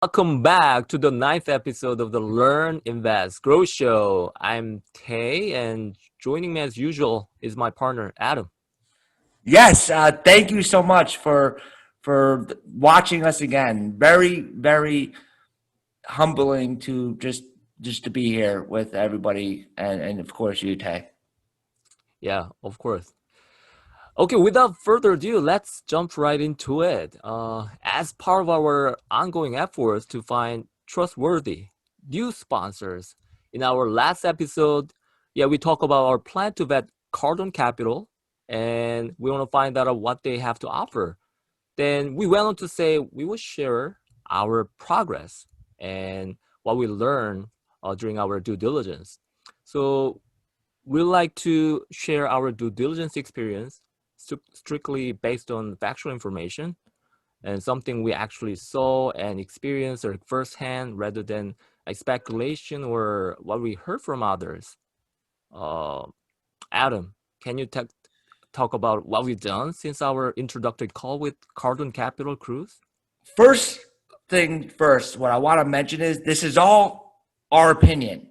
Welcome back to the ninth episode of the Learn, Invest, Grow Show. I'm Tay, and joining me as usual is my partner, Adam. Yes, thank you so much for watching us again. Very humbling to just to be here with everybody and of course you, Tay. Yeah, of course. Okay, without further ado, let's jump right into it. As part of our ongoing efforts to find trustworthy new sponsors, in our last episode, we talk about our plan to vet Cardone Capital, and we want to find out what they have to offer. Then we went on to say we will share our progress and what we learned during our due diligence. So we like to share our due diligence experience strictly based on factual information and something we actually saw and experienced or firsthand rather than a speculation or what we heard from others. Uh, Adam, can you talk about what we've done since our introductory call with Cardone Capital Cruise? First thing first, what I want to mention is this is all our opinion.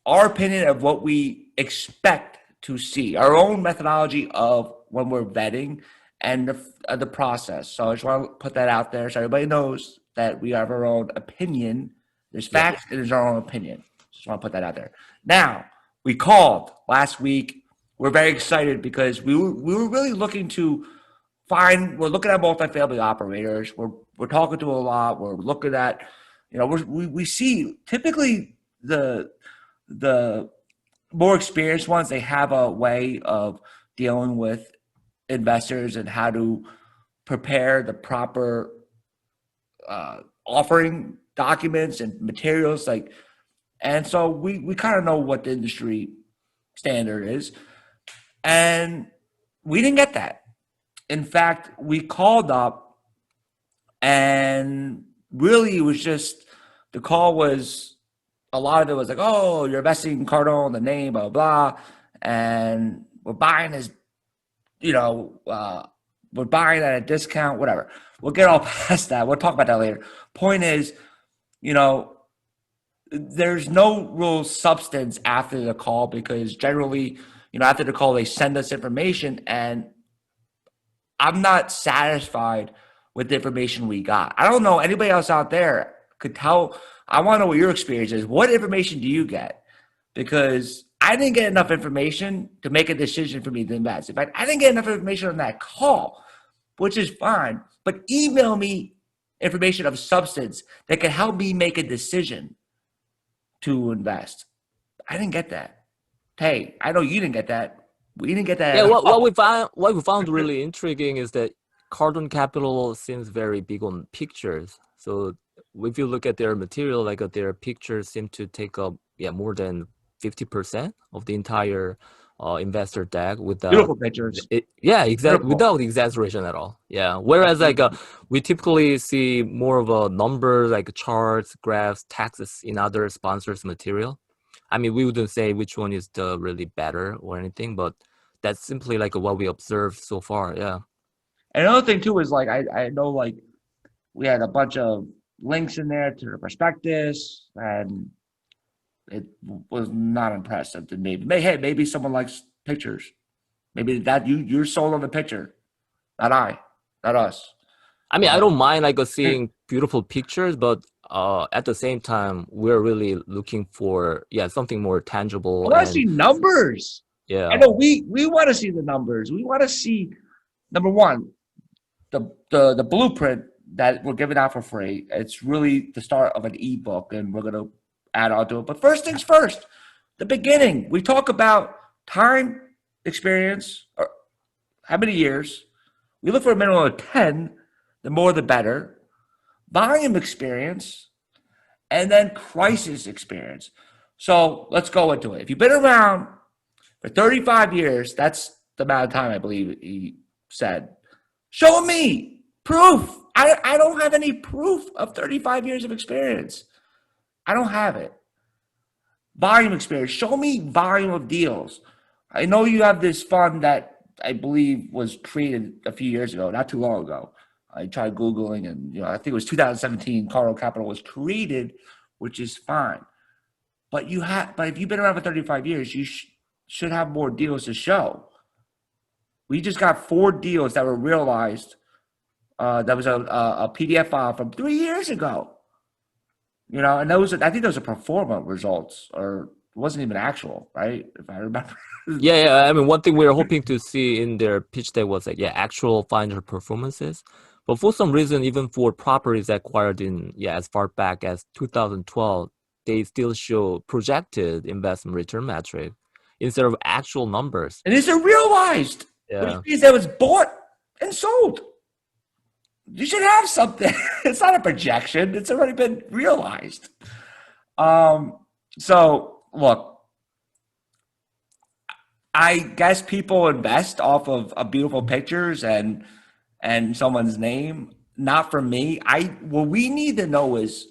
Our opinion of what we expect to see, our own methodology of when we're vetting and the process. So I just want to put that out there so everybody knows that we have our own opinion. There's Yeah. facts and there's our own opinion. Just want to put that out there. Now, we called last week. We're very excited because we were really looking to we're looking at multifamily operators. We're talking to a lot. We're looking at, we see typically the more experienced ones, they have a way of dealing with investors and how to prepare the proper offering documents and materials. And so we kind of know what the industry standard is. And we didn't get that. In fact, we called up and really it was just, the call was, a lot of it was like, oh, you're investing in Cardone, the name, blah, blah, and we're buying this, we're buying at a discount, whatever. We'll get all past that. We'll talk about that later. Point is, there's no real substance after the call because generally, after the call, they send us information and I'm not satisfied with the information we got. I don't know anybody else out there could tell. I want to know what your experience is. What information do you get? Because I didn't get enough information to make a decision for me to invest. In fact, I didn't get enough information on that call, which is fine. But email me information of substance that can help me make a decision to invest. I didn't get that. Hey, I know you didn't get that. We didn't get that Yeah, at all. what we found really intriguing is that Cardone Capital seems very big on pictures. So if you look at their material, their pictures seem to take up more than 50% of the entire investor deck without Beautiful pictures. exactly, Beautiful. without exaggeration at all. Yeah. Whereas we typically see more of a numbers like charts, graphs, taxes in other sponsors' material. I mean, we wouldn't say which one is the really better or anything, but that's simply what we observed so far. Yeah. And another thing too is I know we had a bunch of links in there to the prospectus, and it was not impressive to me. Maybe someone likes pictures. Maybe that you're sold on the picture, not not us. I mean, I don't mind seeing beautiful pictures, but at the same time, we're really looking for something more I tangible want to and see numbers. I yeah. know we want to see the numbers. We want to see, number one, the blueprint that we're giving out for free. It's really the start of an ebook, and we're gonna add on to it. But first things first, the beginning. We talk about time, experience, or how many years. We look for a minimum of 10. The more, the better. Volume experience, and then crisis experience. So let's go into it. If you've been around for 35 years, that's the amount of time I believe he said. Show me proof. I don't have any proof of 35 years of experience. I don't have it. Volume experience. Show me volume of deals. I know you have this fund that I believe was created a few years ago, not too long ago. I tried Googling, and I think it was 2017. Cardone Capital was created, which is fine. But if you've been around for 35 years, you should have more deals to show. We just got 4 deals that were realized. That was a PDF file from 3 years ago. And I think those are pro forma results, or it wasn't even actual, right? If I remember. Yeah. I mean, one thing we were hoping to see in their pitch deck was like, actual financial performances. But for some reason, even for properties acquired in as far back as 2012, they still show projected investment return metric instead of actual numbers. And these are realized, which Yeah. means that was bought and sold. You should have something. It's not a projection. It's already been realized. So look, I guess people invest off of beautiful pictures and someone's name. Not for me. What we need to know is,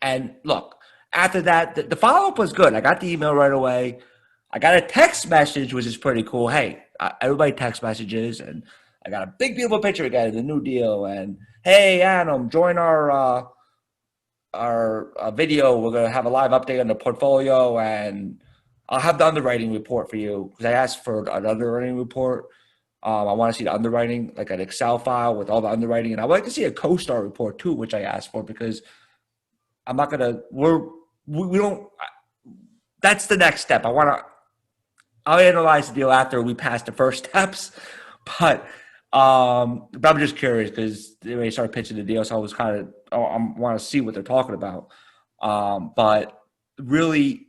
and look, after that, the follow-up was good. I got the email right away. I got a text message, which is pretty cool. Hey, everybody text messages, and I got a big, beautiful picture again of the new deal. And hey, Adam, join our video. We're gonna have a live update on the portfolio, and I'll have the underwriting report for you, because I asked for an underwriting report. I want to see the underwriting, like an Excel file with all the underwriting, and I would like to see a CoStar report too, which I asked for, because I'm not gonna. We don't. That's the next step. I'll analyze the deal after we pass the first steps, but I'm just curious, because they started pitching the deal, so I was kind of I want to see what they're talking about. But really,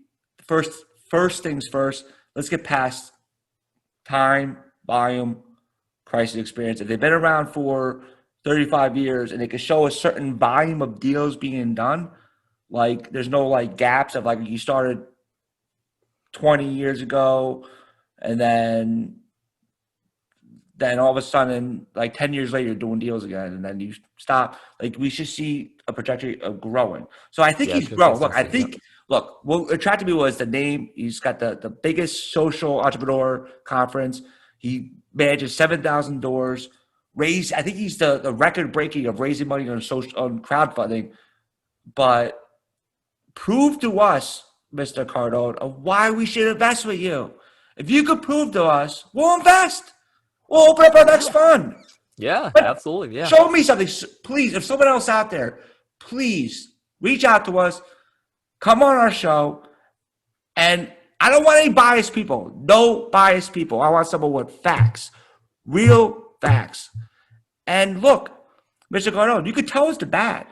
first things first. Let's get past time, volume, crisis experience. If they've been around for 35 years and they can show a certain volume of deals being done, like there's no like gaps of like you started 20 years ago and then all of a sudden, like 10 years later, you're doing deals again, and then you stop. Like, we should see a trajectory of growing. So I think he's growing. Look, what attracted me was the name. He's got the biggest social entrepreneur conference. He manages 7,000 doors. I think he's the record breaking of raising money on crowdfunding. But prove to us, Mr. Cardone, of why we should invest with you. If you could prove to us, we'll invest. We'll open up our next fund. Yeah, but absolutely. Yeah. Show me something, please. If someone else out there, please reach out to us. Come on our show. And I don't want any biased people. No biased people. I want someone with facts, real facts. And look, Mr. Cardone, you could tell us the bad.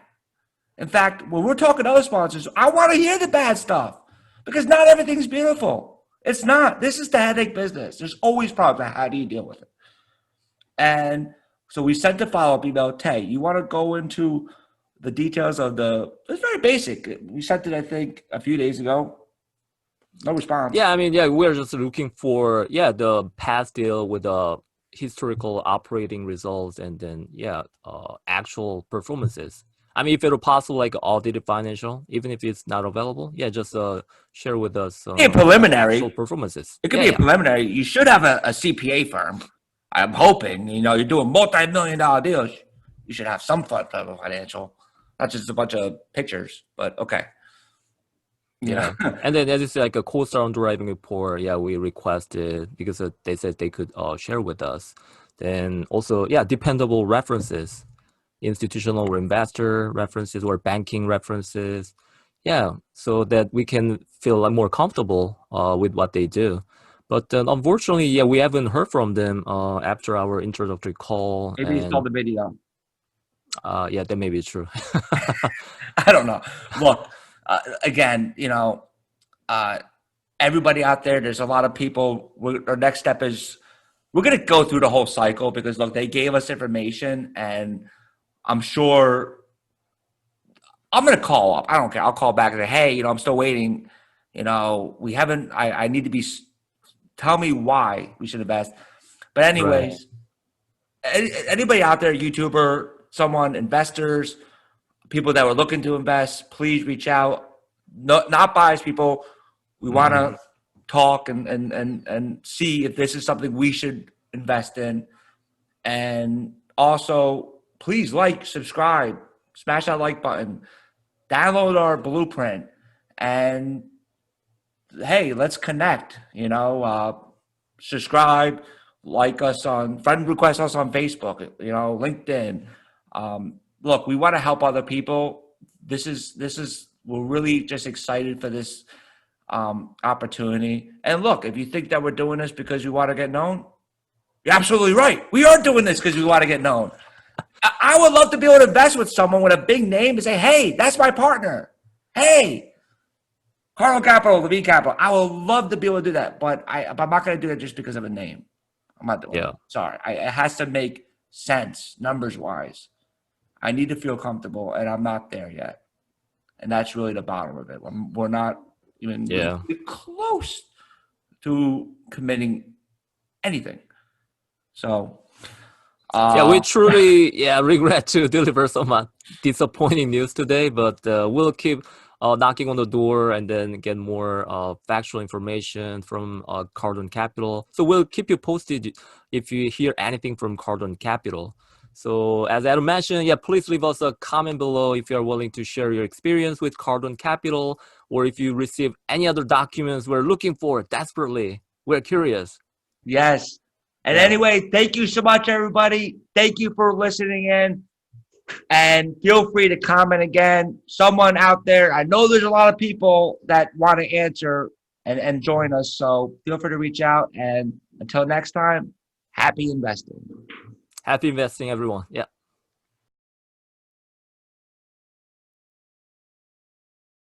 In fact, when we're talking to other sponsors, I want to hear the bad stuff, because not everything's beautiful. It's not. This is the headache business. There's always problems. How do you deal with it? And so we sent the follow-up email. Tay, you want to go into the details of it's very basic. We sent it, I think, a few days ago. No response. Yeah, I mean, we're just looking for, the past deal with the historical operating results, and then, actual performances. I mean, if it's possible, like audited financial, even if it's not available, just share with us preliminary actual performances. It could be a preliminary. You should have a CPA firm. I'm hoping, you're doing multi-million-dollar deals. You should have some type of financial, not just a bunch of pictures, but okay. Yeah. And then as you say, like a CoStar underwriting report, we requested, because they said they could share with us. Then also, dependable references, institutional or investor references or banking references. Yeah, so that we can feel more comfortable with what they do. But unfortunately, we haven't heard from them after our introductory call. Maybe he saw the video. That may be true. I don't know. Look, again, everybody out there, there's a lot of people. Our next step is we're going to go through the whole cycle, because, look, they gave us information, and I'm sure I'm going to call up. I don't care. I'll call back and say, hey, I'm still waiting. We haven't, I need to be, tell me why we should invest. But anyways, anybody out there, YouTuber, someone, investors, people that were looking to invest, please reach out. Not biased people. We want to talk and see if this is something we should invest in. And also, please like, subscribe, smash that like button, download our blueprint, and hey, let's connect. Subscribe, like us on friend request us on Facebook, LinkedIn. Look, we want to help other people. We're really just excited for this opportunity. And look, if you think that we're doing this because we want to get known, you're absolutely right. We are doing this because we want to get known. I would love to be able to invest with someone with a big name and say, hey, that's my partner. Hey, Cardone Capital, Levine Capital. I would love to be able to do that, but I'm not going to do it just because of a name. I'm not doing it. Sorry. It has to make sense numbers-wise. I need to feel comfortable, and I'm not there yet. And that's really the bottom of it. We're not even close to committing anything. So, we truly regret to deliver some disappointing news today, but we'll keep knocking on the door and then get more factual information from Cardone Capital. So we'll keep you posted if you hear anything from Cardone Capital. So as Adam mentioned, please leave us a comment below if you are willing to share your experience with Cardone Capital, or if you receive any other documents we're looking for desperately. We're curious. Yes. And anyway, thank you so much, everybody. Thank you for listening in. And feel free to comment again. Someone out there, I know there's a lot of people that want to answer and join us. So feel free to reach out. And until next time, happy investing. Happy investing, everyone. Yeah.